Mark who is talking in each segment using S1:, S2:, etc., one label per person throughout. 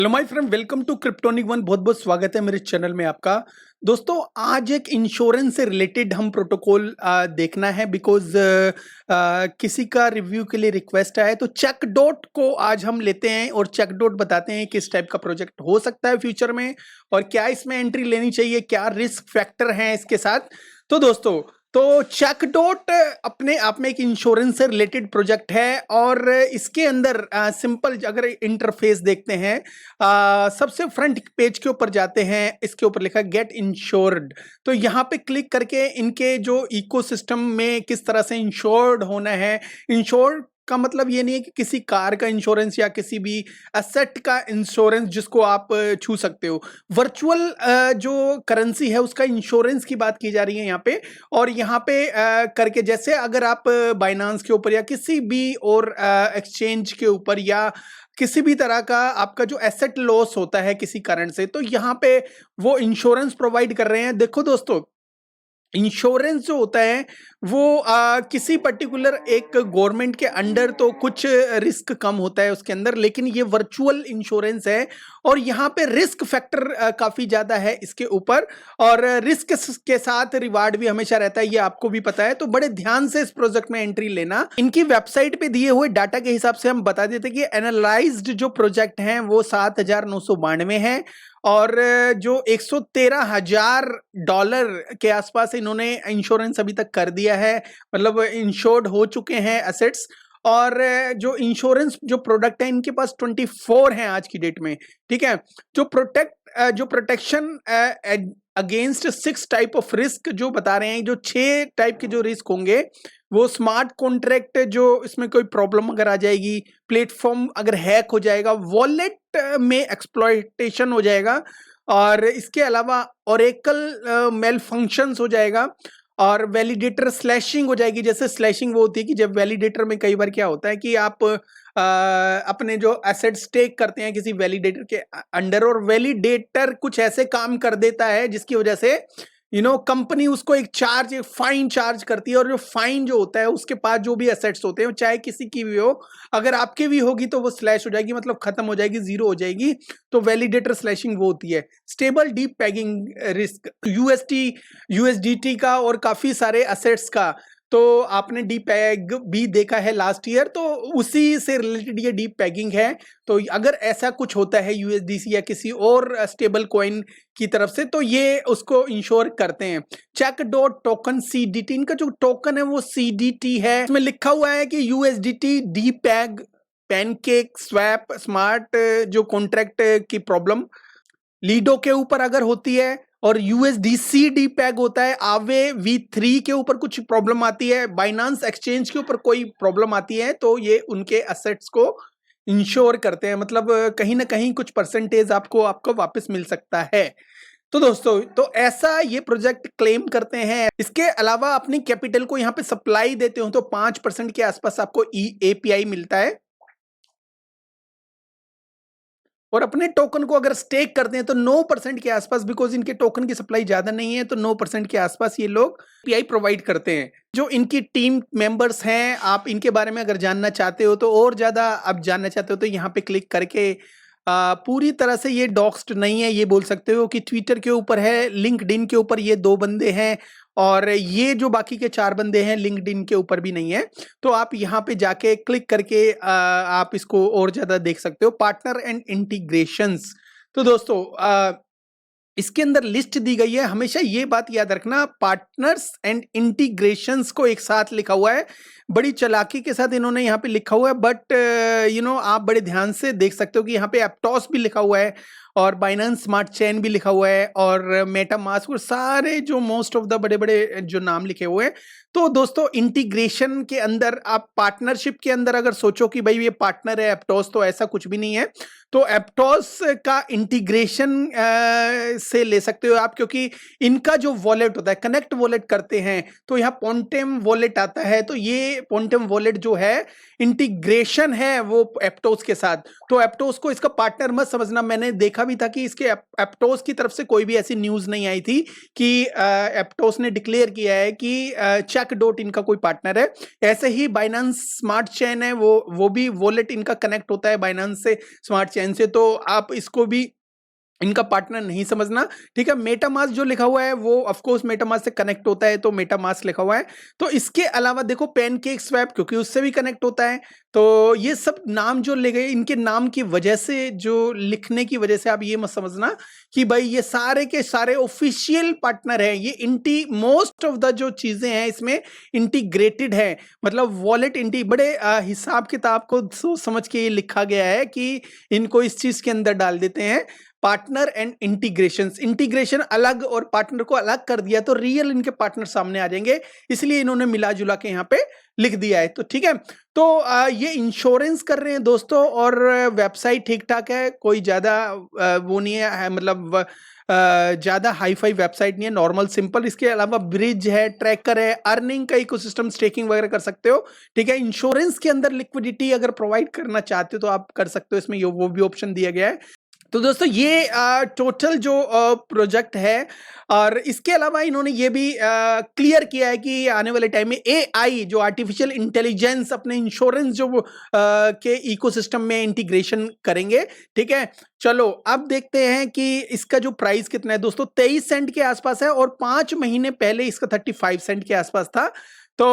S1: Hello my friend, welcome to Kryptonic one. बहुत बहुत स्वागत है मेरे चैनल में आपका। दोस्तों, आज एक इंश्योरेंस से रिलेटेड हम प्रोटोकॉल देखना है बिकॉज किसी का रिव्यू के लिए रिक्वेस्ट आया है। तो चेक डॉट को आज हम लेते हैं और चेक डॉट बताते हैं किस टाइप का प्रोजेक्ट हो सकता है फ्यूचर में और क्या इसमें एंट्री लेनी चाहिए, क्या रिस्क फैक्टर हैं इसके साथ। तो दोस्तों, तो चेक डॉट अपने आप में एक इंश्योरेंस से रिलेटेड प्रोजेक्ट है और इसके अंदर सिंपल अगर इंटरफेस देखते हैं, सबसे फ्रंट पेज के ऊपर जाते हैं, इसके ऊपर लिखा है गेट इंश्योर्ड। तो यहाँ पे क्लिक करके इनके जो इकोसिस्टम में किस तरह से इंश्योर्ड होना है। इंश्योर्ड का मतलब ये नहीं है कि किसी कार का इंश्योरेंस या किसी भी एसेट का इंश्योरेंस जिसको आप छू सकते हो। वर्चुअल जो करेंसी है उसका इंश्योरेंस की बात की जा रही है यहाँ पे। और यहाँ पे करके जैसे अगर आप बाइनांस के ऊपर या किसी भी और एक्सचेंज के ऊपर या किसी भी तरह का आपका जो एसेट लॉस होता है किसी कारण से, तो यहाँ पे वो इंश्योरेंस प्रोवाइड कर रहे हैं। देखो दोस्तों, इंश्योरेंस जो होता है वो किसी पर्टिकुलर एक गवर्नमेंट के अंडर तो कुछ रिस्क कम होता है उसके अंदर, लेकिन ये वर्चुअल इंश्योरेंस है और यहाँ पे रिस्क फैक्टर काफी ज्यादा है इसके ऊपर। और रिस्क के साथ रिवार्ड भी हमेशा रहता है, ये आपको भी पता है। तो बड़े ध्यान से इस प्रोजेक्ट में एंट्री लेना। इनकी वेबसाइट पे दिए हुए डाटा के हिसाब से हम बता देते कि एनालाइज्ड जो प्रोजेक्ट हैं वो 7,992 है और जो $113,000 के आसपास इन्होंने इंश्योरेंस अभी तक कर दिया है, मतलब इंश्योर्ड हो चुके हैं एसेट्स। और जो इंश्योरेंस जो प्रोडक्ट है इनके पास 24 हैं आज की डेट में, ठीक है। जो protection against 6 type of risk जो बता रहे हैं, जो 6 टाइप के जो रिस्क होंगे वो स्मार्ट कॉन्ट्रैक्ट, जो इसमें कोई प्रॉब्लम अगर आ जाएगी, प्लेटफॉर्म अगर हैक हो जाएगा, वॉलेट में एक्सप्लॉयटेशन हो जाएगा, और इसके अलावा ओरेकल मेल फंक्शंस हो जाएगा, और वैलिडेटर स्लैशिंग हो जाएगी। जैसे स्लैशिंग वो होती है कि जब वैलिडेटर में कई बार क्या होता है कि आप अपने जो एसेट स्टेक करते हैं किसी वैलिडेटर के अंडर, और वैलिडेटर कुछ ऐसे काम कर देता है जिसकी वजह से कंपनी उसको एक फाइन चार्ज करती है, और जो फाइन जो होता है उसके पास जो भी एसेट्स होते हैं, चाहे किसी की भी हो, अगर आपके भी होगी तो वो स्लैश हो जाएगी, मतलब खत्म हो जाएगी, जीरो हो जाएगी। तो वैलिडेटर स्लैशिंग वो होती है। Stable deep paging risk, USDT का और काफी सारे एसेट्स का, तो आपने डीप पैग भी देखा है लास्ट ईयर, तो उसी से रिलेटेड ये डीप पैगिंग है। तो अगर ऐसा कुछ होता है यूएसडीसी या किसी और स्टेबल कॉइन की तरफ से, तो ये उसको इंश्योर करते हैं। चेक डॉट टोकन सीडीटी, इनका जो टोकन है वो सीडीटी है। इसमें लिखा हुआ है कि USDT D peg pancake swap smart जो कॉन्ट्रैक्ट की प्रॉब्लम लीडो के ऊपर अगर होती है, और यूएसडीसी डी पैग होता है, आवे V3 के ऊपर कुछ प्रॉब्लम आती है, बाइनांस एक्सचेंज के ऊपर कोई प्रॉब्लम आती है, तो ये उनके एसेट्स को इंश्योर करते हैं। मतलब कहीं ना कहीं कुछ परसेंटेज आपको वापस मिल सकता है। तो दोस्तों, तो ऐसा ये प्रोजेक्ट क्लेम करते हैं। इसके अलावा अपनी कैपिटल को यहाँ पे सप्लाई देते हो तो 5% के आसपास आपको एपीआई मिलता है, और अपने टोकन को अगर स्टेक करते हैं तो 9% के आसपास, बिकॉज इनके टोकन की सप्लाई ज्यादा नहीं है, तो 9% के आसपास ये लोग पीआई प्रोवाइड करते हैं। जो इनकी टीम मेंबर्स हैं, आप इनके बारे में अगर जानना चाहते हो तो, और ज्यादा आप जानना चाहते हो तो यहाँ पे क्लिक करके पूरी तरह से ये डॉक्स्ड नहीं है ये बोल सकते हो कि ट्विटर के ऊपर है, लिंक्डइन के ऊपर ये 2 बंदे हैं, और ये जो बाकी के 4 बंदे हैं लिंक्डइन के ऊपर भी नहीं है। तो आप यहाँ पे जाके क्लिक करके आप इसको और ज्यादा देख सकते हो। पार्टनर एंड इंटीग्रेशंस, तो दोस्तों इसके अंदर लिस्ट दी गई है। हमेशा ये बात याद रखना, पार्टनर्स एंड इंटीग्रेशंस को एक साथ लिखा हुआ है, बड़ी चालाकी के साथ इन्होंने यहाँ पे लिखा हुआ है, बट आप बड़े ध्यान से देख सकते हो कि यहाँ पे एप्टॉस भी लिखा हुआ है, और बाइनेंस स्मार्ट चेन भी लिखा हुआ है, और मेटामास्क, और सारे जो मोस्ट ऑफ द बड़े बड़े जो नाम लिखे हुए हैं। तो दोस्तों, इंटीग्रेशन के अंदर आप पार्टनरशिप के अंदर अगर सोचो कि भाई ये पार्टनर है एप्टॉस, तो ऐसा कुछ भी नहीं है। तो एप्टॉस का इंटीग्रेशन से ले सकते हो आप, क्योंकि इनका जो वॉलेट होता है, कनेक्ट वॉलेट करते हैं, तो यहाँ पोंटेम वॉलेट आता है, तो ये पोंटेम वॉलेट जो है इंटीग्रेशन है वो एप्टोस के साथ। तो एप्टोस को इसका पार्टनर मत समझना। मैंने देखा भी था कि इसके एप्टोस की तरफ से कोई भी ऐसी न्यूज नहीं आई थी कि एप्टोस ने डिक्लेयर किया है कि चेक डॉट इनका कोई पार्टनर है। ऐसे ही बाइनेंस स्मार्ट चेन है, वो भी वॉलेट इनका कनेक्ट होता है बाइनेंस से स्मार्ट चेन चैन से, तो आप इसको भी इनका पार्टनर नहीं समझना, ठीक है। मेटामास्क जो लिखा हुआ है वो ऑफ कोर्स मेटामास्क से कनेक्ट होता है, तो मेटामास्क लिखा हुआ है। तो इसके अलावा देखो पैनकेक स्वैप, क्योंकि उससे भी कनेक्ट होता है। तो ये सब नाम जो ले गए, इनके नाम की वजह से, जो लिखने की वजह से आप ये मत समझना कि भाई ये सारे के सारे ऑफिशियल पार्टनर है। ये मोस्ट ऑफ द जो चीजें हैं इसमें इंटीग्रेटेड है, मतलब वॉलेट बड़े हिसाब किताब को सोच समझ के ये लिखा गया है कि इनको इस चीज के अंदर डाल देते हैं। पार्टनर एंड इंटीग्रेशन अलग और पार्टनर को अलग कर दिया तो रियल इनके पार्टनर सामने आ जाएंगे, इसलिए इन्होंने मिला जुला के यहाँ पे लिख दिया है। तो ठीक है, तो ये इंश्योरेंस कर रहे हैं दोस्तों, और वेबसाइट ठीक ठाक है, कोई ज्यादा वो नहीं है, मतलब ज्यादा हाई फाई वेबसाइट नहीं है, नॉर्मल सिंपल। इसके अलावा ब्रिज है, ट्रैकर है, अर्निंग का इकोसिस्टम, स्टेकिंग वगैरह कर सकते हो, ठीक है। इंश्योरेंस के अंदर लिक्विडिटी अगर प्रोवाइड करना चाहते हो तो आप कर सकते हो, इसमें वो भी ऑप्शन दिया गया है। तो दोस्तों ये टोटल जो प्रोजेक्ट है, और इसके अलावा इन्होंने ये भी क्लियर किया है कि आने वाले टाइम में एआई जो आर्टिफिशियल इंटेलिजेंस अपने इंश्योरेंस जो के इकोसिस्टम में इंटीग्रेशन करेंगे, ठीक है। चलो अब देखते हैं कि इसका जो प्राइस कितना है दोस्तों, 23 सेंट के आसपास है, और 5 महीने पहले इसका 35 सेंट के आसपास था। तो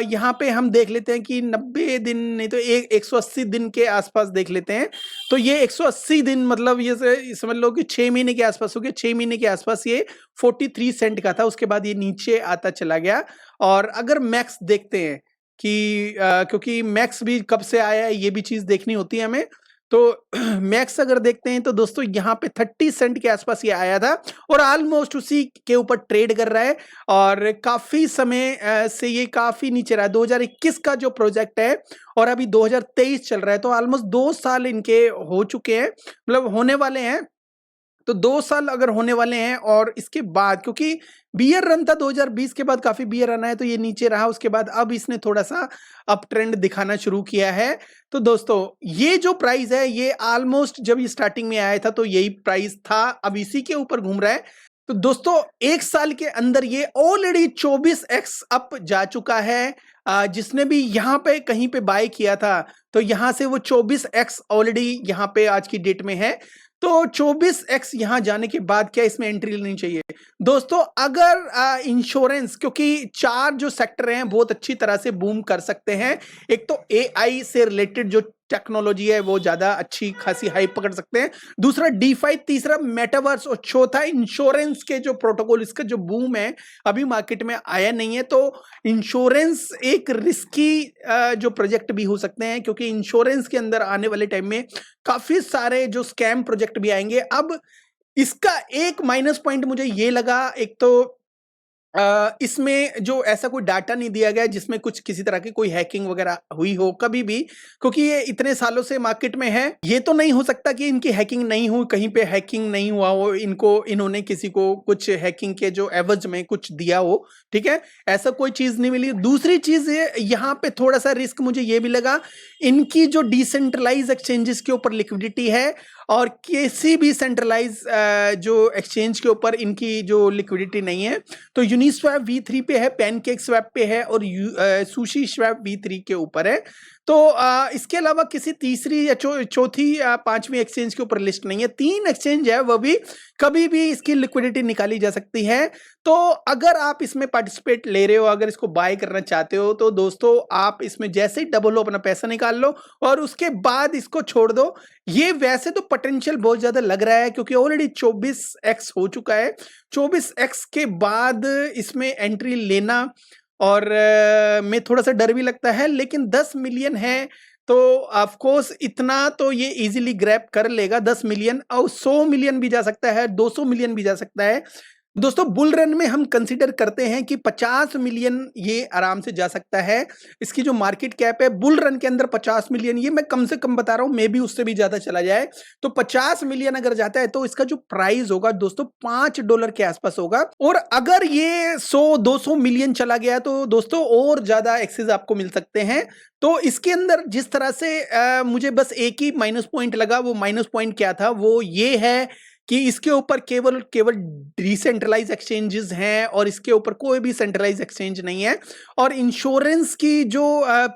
S1: यहाँ पे हम देख लेते हैं कि 90 दिन नहीं तो 180 दिन के आसपास देख लेते हैं। तो ये 180 दिन मतलब ये समझ लो कि 6 महीने के आसपास हो गया। 6 महीने के आसपास ये 43 सेंट का था, उसके बाद ये नीचे आता चला गया। और अगर मैक्स देखते हैं कि क्योंकि मैक्स भी कब से आया है ये भी चीज देखनी होती है हमें, तो मैक्स अगर देखते हैं तो दोस्तों यहाँ पे 30 सेंट के आसपास ये आया था, और ऑलमोस्ट उसी के ऊपर ट्रेड कर रहा है, और काफी समय से ये काफी नीचे रहा है। 2021 का जो प्रोजेक्ट है और अभी 2023 चल रहा है, तो ऑलमोस्ट 2 साल इनके हो चुके हैं, मतलब होने वाले हैं। तो 2 साल अगर होने वाले हैं, और इसके बाद क्योंकि बियर रन था 2020 के बाद, काफी बियर रन है, तो ये नीचे रहा, उसके बाद अब इसने थोड़ा सा अप ट्रेंड दिखाना शुरू किया है। तो दोस्तों ये जो प्राइस है, ये ऑलमोस्ट जब ये स्टार्टिंग में आया था तो यही प्राइस था, अब इसी के ऊपर घूम रहा है। तो दोस्तों 1 साल के अंदर ये ऑलरेडी 24x अप जा चुका है। जिसने भी यहाँ पे कहीं पे बाय किया था, तो यहाँ से वो 24x ऑलरेडी यहाँ पे आज की डेट में है। तो 24x यहां जाने के बाद क्या इसमें एंट्री लेनी चाहिए दोस्तों? अगर इंश्योरेंस, क्योंकि 4 जो सेक्टर हैं बहुत अच्छी तरह से बूम कर सकते हैं। एक तो एआई से रिलेटेड जो टेक्नोलॉजी है वो ज्यादा अच्छी खासी हाइप पकड़ सकते हैं, दूसरा डीफाई, तीसरा मेटावर्स, और चौथा इंश्योरेंस के जो प्रोटोकॉल, इसका जो बूम है अभी मार्केट में आया नहीं है। तो इंश्योरेंस एक रिस्की जो प्रोजेक्ट भी हो सकते हैं, क्योंकि इंश्योरेंस के अंदर आने वाले टाइम में काफी सारे जो स्कैम प्रोजेक्ट भी आएंगे। अब इसका एक माइनस पॉइंट मुझे ये लगा, एक तो इसमें जो ऐसा कोई डाटा नहीं दिया गया जिसमें कुछ किसी तरह की कोई हैकिंग वगैरह हुई हो कभी भी, क्योंकि ये इतने सालों से मार्केट में है। ये तो नहीं हो सकता कि इनकी हैकिंग नहीं हुई, कहीं पे हैकिंग नहीं हुआ हो, इन्होंने किसी को कुछ हैकिंग के जो एवज में कुछ दिया हो, ठीक है, ऐसा कोई चीज नहीं मिली। दूसरी चीज यहाँ पे थोड़ा सा रिस्क मुझे ये भी लगा, इनकी जो डिसेंट्रलाइज एक्सचेंजेस के ऊपर लिक्विडिटी है, और किसी भी सेंट्रलाइज जो एक्सचेंज के ऊपर इनकी जो लिक्विडिटी नहीं है। तो यूनिस्वैप V3 पे है, पैनकेक स्वैप पे है, और सुशी स्वैप V3 के ऊपर है। तो इसके अलावा किसी तीसरी या चौथी या पांचवी एक्सचेंज के ऊपर लिस्ट नहीं है। 3 एक्सचेंज है, वो भी कभी भी इसकी लिक्विडिटी निकाली जा सकती है। तो अगर आप इसमें पार्टिसिपेट ले रहे हो, अगर इसको बाय करना चाहते हो, तो दोस्तों आप इसमें जैसे ही डबल हो अपना पैसा निकाल लो और उसके बाद इसको छोड़ दो। ये वैसे तो पोटेंशियल बहुत ज्यादा लग रहा है, क्योंकि ऑलरेडी 24x हो चुका है। 24x के बाद इसमें एंट्री लेना और में थोड़ा सा डर भी लगता है, लेकिन 10 मिलियन है तो ऑफ कोर्स इतना तो ये इजीली ग्रैब कर लेगा। 10 मिलियन और 100 मिलियन भी जा सकता है, 200 मिलियन भी जा सकता है। दोस्तों बुल रन में हम कंसीडर करते हैं कि 50 मिलियन ये आराम से जा सकता है। इसकी जो मार्केट कैप है बुल रन के अंदर 50 मिलियन, ये मैं कम से कम बता रहा हूं, मे भी उससे भी ज्यादा चला जाए। तो 50 मिलियन अगर जाता है तो इसका जो प्राइस होगा दोस्तों $5 के आसपास होगा। और अगर ये 100-200 मिलियन चला गया तो दोस्तों और ज्यादा एक्सेस आपको मिल सकते हैं। तो इसके अंदर जिस तरह से मुझे बस एक ही माइनस पॉइंट लगा, वो माइनस पॉइंट क्या था, वो ये है कि इसके ऊपर केवल केवल डिसेंट्रलाइज एक्सचेंजेस हैं और इसके ऊपर कोई भी सेंट्रलाइज एक्सचेंज नहीं है। और इंश्योरेंस की जो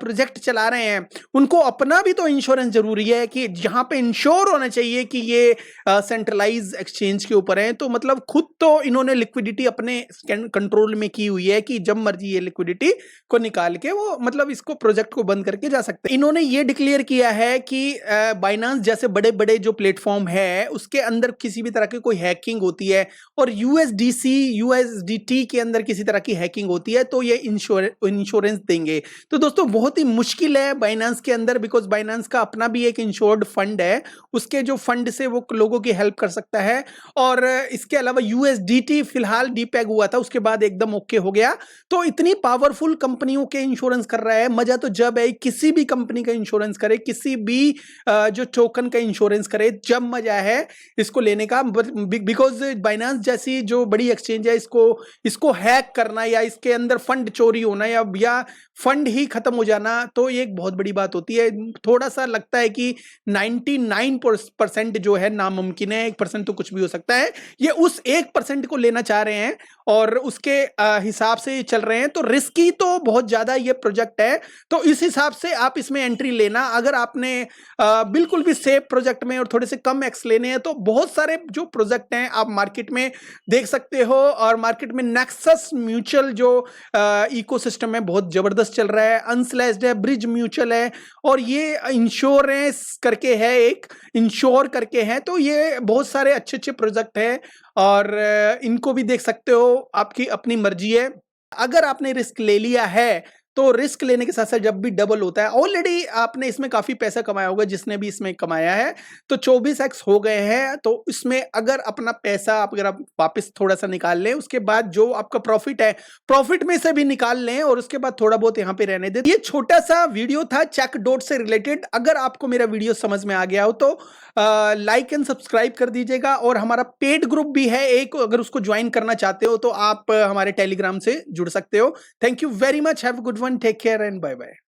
S1: प्रोजेक्ट चला रहे हैं उनको अपना भी तो इंश्योरेंस जरूरी है कि जहां पे इंश्योर होना चाहिए कि ये सेंट्रलाइज एक्सचेंज के ऊपर है। तो मतलब खुद तो इन्होंने लिक्विडिटी अपने कंट्रोल में की हुई है कि जब मर्जी ये लिक्विडिटी को निकाल के वो मतलब इसको प्रोजेक्ट को बंद करके जा सकते हैं। इन्होंने ये डिक्लेयर किया है कि बाइनांस जैसे बड़े बड़े जो प्लेटफॉर्म है उसके अंदर किसी भी तरह की कोई हैकिंग होती है और यूएसडीसी यूएसडीटी के अंदर किसी तरह की हैकिंग होती है तो ये इंश्योरेंस देंगे। तो दोस्तों बहुत ही मुश्किल है बाइनांस के अंदर, बिकॉज बाइनांस का अपना भी एक इंश्योर्ड फंड है, उसके जो फंड से वो लोगों की हेल्प कर सकता है। और इसके अलावा यूएसडीटी फिलहाल डीपैग हुआ था, उसके बाद एकदम ओके हो गया। तो इतनी पावरफुल कंपनियों के इंश्योरेंस कर रहा है, मजा तो जब है किसी भी कंपनी का इंश्योरेंस करे, किसी भी जो टोकन का इंश्योरेंस करे, जब मजा है इसको लेने का। बिकॉज बाइनांस जैसी जो बड़ी एक्सचेंज है इसको हैक करना या इसके अंदर फंड चोरी होना या फंड ही खत्म हो जाना तो ये एक बहुत बड़ी बात होती है। थोड़ा सा लगता है कि 99% जो है नामुमकिन है, 1% तो कुछ भी हो सकता है। ये उस 1% को लेना चाह रहे हैं और उसके हिसाब से चल रहे हैं। तो रिस्की तो बहुत ज्यादा ये प्रोजेक्ट है, तो इस हिसाब से आप इसमें एंट्री लेना। अगर आपने बिल्कुल भी सेफ प्रोजेक्ट में और थोड़े से कम एक्स लेने हैं तो बहुत सारे जो प्रोजेक्ट हैं आप मार्केट में देख सकते हो। और मार्केट में नेक्सस म्यूचुअल जो इकोसिस्टम है बहुत जबरदस्त चल रहा है, अनस्लैश्ड है, ब्रिज म्यूचुअल है और ये इंश्योरेंस करके है, एक इंश्योर करके है। तो ये बहुत सारे अच्छे अच्छे प्रोजेक्ट है और इनको भी देख सकते हो, आपकी अपनी मर्जी है। अगर आपने रिस्क ले लिया है तो रिस्क लेने के साथ साथ जब भी डबल होता है, ऑलरेडी आपने इसमें काफी पैसा कमाया होगा जिसने भी इसमें कमाया है, तो 24x हो गए हैं। तो इसमें अगर अपना पैसा अगर आप वापस थोड़ा सा निकाल लें, उसके बाद जो आपका प्रॉफिट है प्रॉफिट में से भी निकाल लें और उसके बाद थोड़ा बहुत यहाँ पे रहने दें। ये छोटा सा वीडियो था चेकडॉट से रिलेटेड। अगर आपको मेरा वीडियो समझ में आ गया हो तो लाइक एंड सब्सक्राइब कर दीजिएगा। और हमारा पेड ग्रुप भी है एक, अगर उसको ज्वाइन करना चाहते हो तो आप हमारे टेलीग्राम से जुड़ सकते हो। Thank you very much, have a good one, take care and bye bye.